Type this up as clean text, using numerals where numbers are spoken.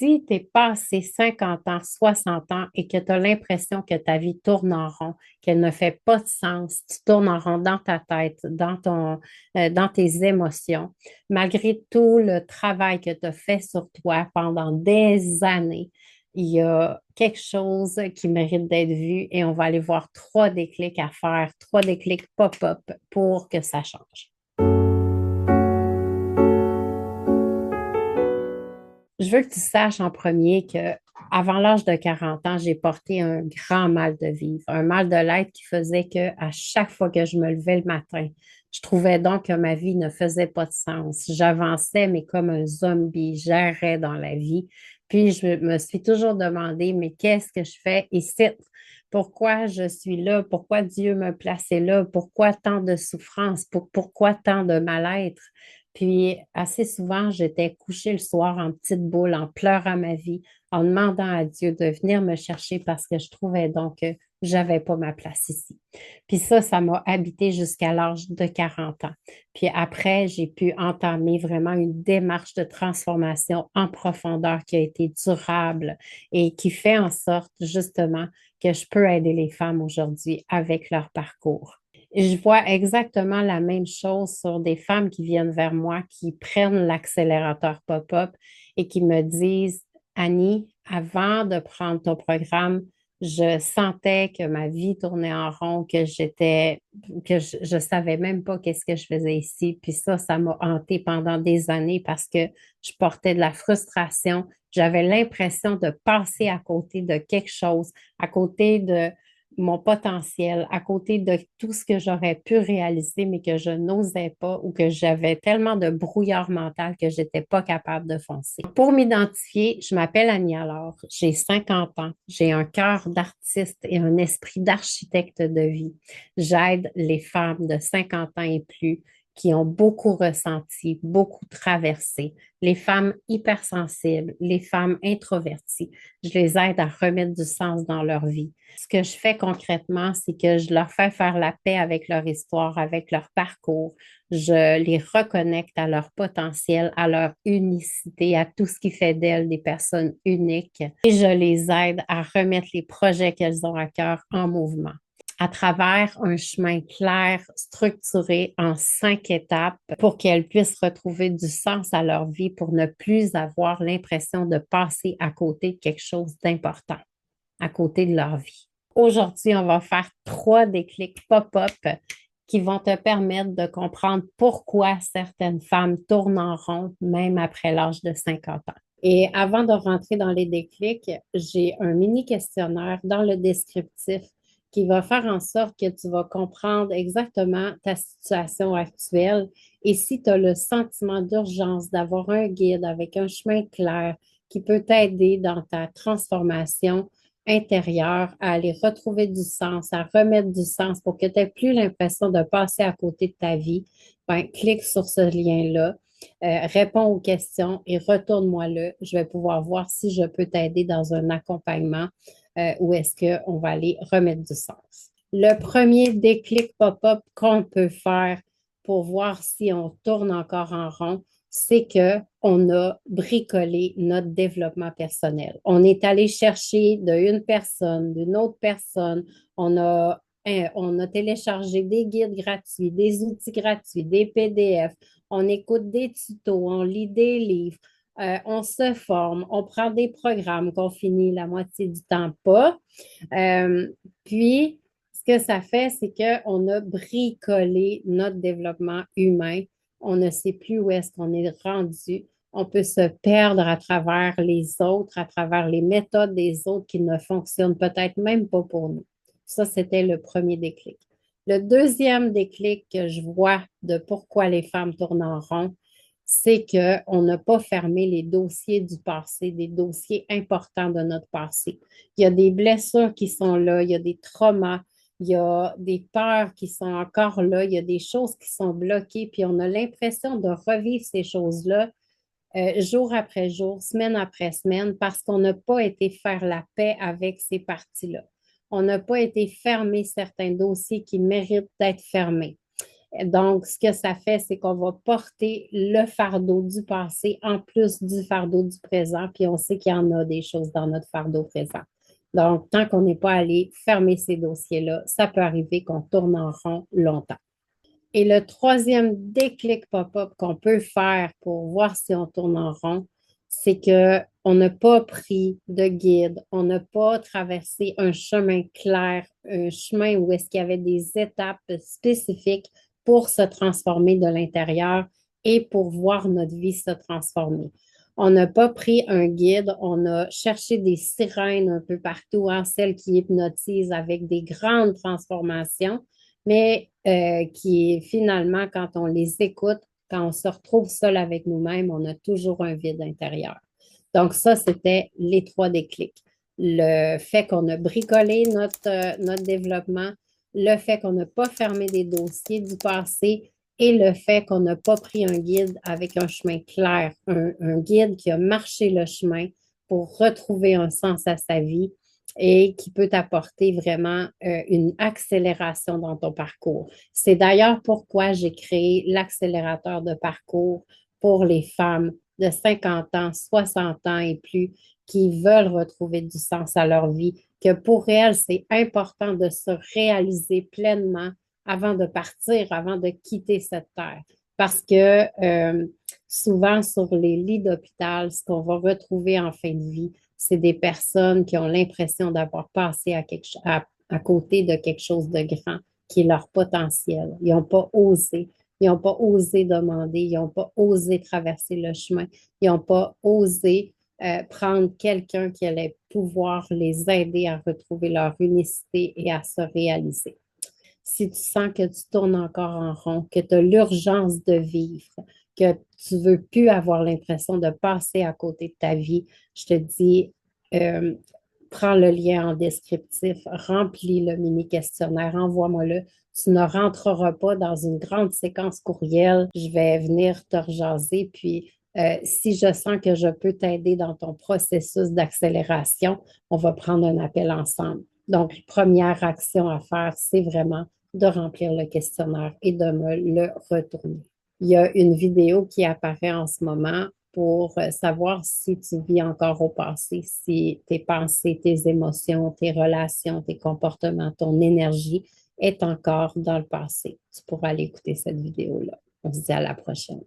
si tu es passé 50 ans, 60 ans et que tu as l'impression que ta vie tourne en rond, qu'elle ne fait pas de sens, tu tournes en rond dans ta tête, dans tes émotions, malgré tout le travail que tu as fait sur toi pendant des années, il y a quelque chose qui mérite d'être vu et on va aller voir trois déclics à faire, trois déclics pop-up pour que ça change. Je veux que tu saches en premier que avant l'âge de 40 ans, j'ai porté un grand mal de vivre, un mal de l'être qui faisait que à chaque fois que je me levais le matin, je trouvais donc que ma vie ne faisait pas de sens. J'avançais, mais comme un zombie, j'errais dans la vie. Puis je me suis toujours demandé, mais qu'est-ce que je fais ici? Pourquoi je suis là? Pourquoi Dieu me plaçait là? Pourquoi tant de souffrance? Pourquoi tant de mal-être? Puis assez souvent, j'étais couchée le soir en petite boule, en pleurant ma vie, en demandant à Dieu de venir me chercher parce que je trouvais donc que j'avais pas ma place ici. Puis ça m'a habité jusqu'à l'âge de 40 ans. Puis après, j'ai pu entamer vraiment une démarche de transformation en profondeur qui a été durable et qui fait en sorte justement que je peux aider les femmes aujourd'hui avec leur parcours. Je vois exactement la même chose sur des femmes qui viennent vers moi, qui prennent l'accélérateur pop-up et qui me disent, Annie, avant de prendre ton programme, je sentais que ma vie tournait en rond, que je savais même pas qu'est-ce que je faisais ici. Puis ça m'a hantée pendant des années parce que je portais de la frustration. J'avais l'impression de passer à côté de quelque chose, à côté de mon potentiel, à côté de tout ce que j'aurais pu réaliser, mais que je n'osais pas ou que j'avais tellement de brouillard mental que j'étais pas capable de foncer. Pour m'identifier, je m'appelle Annie alors, j'ai 50 ans, j'ai un cœur d'artiste et un esprit d'architecte de vie. J'aide les femmes de 50 ans et plus qui ont beaucoup ressenti, beaucoup traversé, les femmes hypersensibles, les femmes introverties. Je les aide à remettre du sens dans leur vie. Ce que je fais concrètement, c'est que je leur fais faire la paix avec leur histoire, avec leur parcours. Je les reconnecte à leur potentiel, à leur unicité, à tout ce qui fait d'elles des personnes uniques. Et je les aide à remettre les projets qu'elles ont à cœur en mouvement à travers un chemin clair, structuré en 5 étapes pour qu'elles puissent retrouver du sens à leur vie pour ne plus avoir l'impression de passer à côté de quelque chose d'important, à côté de leur vie. Aujourd'hui, on va faire trois déclics pop-up qui vont te permettre de comprendre pourquoi certaines femmes tournent en rond même après l'âge de 50 ans. Et avant de rentrer dans les déclics, j'ai un mini questionnaire dans le descriptif qui va faire en sorte que tu vas comprendre exactement ta situation actuelle et si tu as le sentiment d'urgence d'avoir un guide avec un chemin clair qui peut t'aider dans ta transformation intérieure à aller retrouver du sens, à remettre du sens pour que tu n'aies plus l'impression de passer à côté de ta vie, ben, clique sur ce lien-là, réponds aux questions et retourne-moi-le. Je vais pouvoir voir si je peux t'aider dans un accompagnement ou est-ce qu'on va aller remettre du sens. Le premier déclic pop-up qu'on peut faire pour voir si on tourne encore en rond, c'est que on a bricolé notre développement personnel. On est allé chercher d'une personne, d'une autre personne. On a téléchargé des guides gratuits, des outils gratuits, des PDF. On écoute des tutos, on lit des livres. On se forme, on prend des programmes qu'on finit la moitié du temps pas. Euh, puis, ce que ça fait, c'est qu'on a bricolé notre développement humain. On ne sait plus où est-ce qu'on est rendu. On peut se perdre à travers les autres, à travers les méthodes des autres qui ne fonctionnent peut-être même pas pour nous. Ça, c'était le premier déclic. Le deuxième déclic que je vois de pourquoi les femmes tournent en rond, c'est qu'on n'a pas fermé les dossiers du passé, des dossiers importants de notre passé. Il y a des blessures qui sont là, il y a des traumas, il y a des peurs qui sont encore là, il y a des choses qui sont bloquées, puis on a l'impression de revivre ces choses-là jour après jour, semaine après semaine, parce qu'on n'a pas été faire la paix avec ces parties-là. On n'a pas été fermer certains dossiers qui méritent d'être fermés. Donc, ce que ça fait, c'est qu'on va porter le fardeau du passé en plus du fardeau du présent, puis on sait qu'il y en a des choses dans notre fardeau présent. Donc, tant qu'on n'est pas allé fermer ces dossiers-là, ça peut arriver qu'on tourne en rond longtemps. Et le troisième déclic pop-up qu'on peut faire pour voir si on tourne en rond, c'est qu'on n'a pas pris de guide, on n'a pas traversé un chemin clair, un chemin où est-ce qu'il y avait des étapes spécifiques pour se transformer de l'intérieur et pour voir notre vie se transformer. On n'a pas pris un guide, on a cherché des sirènes un peu partout, hein, celles qui hypnotisent avec des grandes transformations, mais qui finalement, quand on les écoute, quand on se retrouve seul avec nous-mêmes, on a toujours un vide intérieur. Donc ça, c'était les trois déclics. Le fait qu'on a bricolé notre développement, le fait qu'on n'a pas fermé des dossiers du passé et le fait qu'on n'a pas pris un guide avec un chemin clair, un guide qui a marché le chemin pour retrouver un sens à sa vie et qui peut t'apporter vraiment une accélération dans ton parcours. C'est d'ailleurs pourquoi j'ai créé l'accélérateur de parcours pour les femmes de 50 ans, 60 ans et plus qui veulent retrouver du sens à leur vie, que pour elles, c'est important de se réaliser pleinement avant de partir, avant de quitter cette terre. Parce que souvent sur les lits d'hôpital, ce qu'on va retrouver en fin de vie, c'est des personnes qui ont l'impression d'avoir passé à côté de quelque chose de grand qui est leur potentiel. Ils n'ont pas osé. Ils n'ont pas osé demander. Ils n'ont pas osé traverser le chemin. Ils n'ont pas osé prendre quelqu'un qui allait pouvoir les aider à retrouver leur unicité et à se réaliser. Si tu sens que tu tournes encore en rond, que tu as l'urgence de vivre, que tu ne veux plus avoir l'impression de passer à côté de ta vie, je te dis, euh, prends le lien en descriptif, remplis le mini-questionnaire, envoie-moi-le. Tu ne rentreras pas dans une grande séquence courriel. Je vais venir te rejaser. Puis, si je sens que je peux t'aider dans ton processus d'accélération, on va prendre un appel ensemble. Donc, première action à faire, c'est vraiment de remplir le questionnaire et de me le retourner. Il y a une vidéo qui apparaît en ce moment pour savoir si tu vis encore au passé, si tes pensées, tes émotions, tes relations, tes comportements, ton énergie est encore dans le passé. Tu pourras aller écouter cette vidéo-là. On se dit à la prochaine.